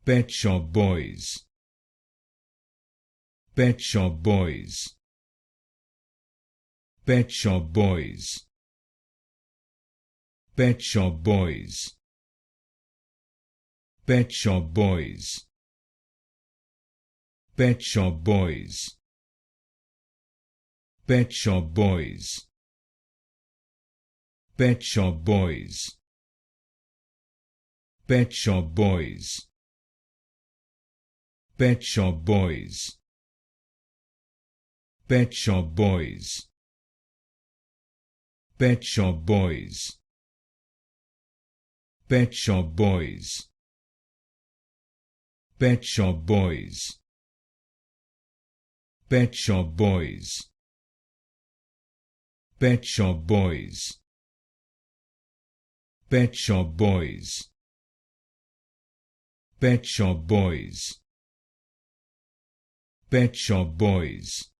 Pet Shop Boys, Pet Shop Boys, Pet Shop Boys, Pet Shop Boys, Pet Shop Boys, Pet Shop Boys, Pet Shop Boys, Pet Shop Boys, Pet Shop Boys, Pet Shop Boys, Pet Shop Boys, Pet Shop Boys, Pet Shop Boys, Pet Shop Boys, Pet Shop Boys, Pet Shop Boys, Pet Shop Boys, Pet Shop Boys, Pet Shop Boys,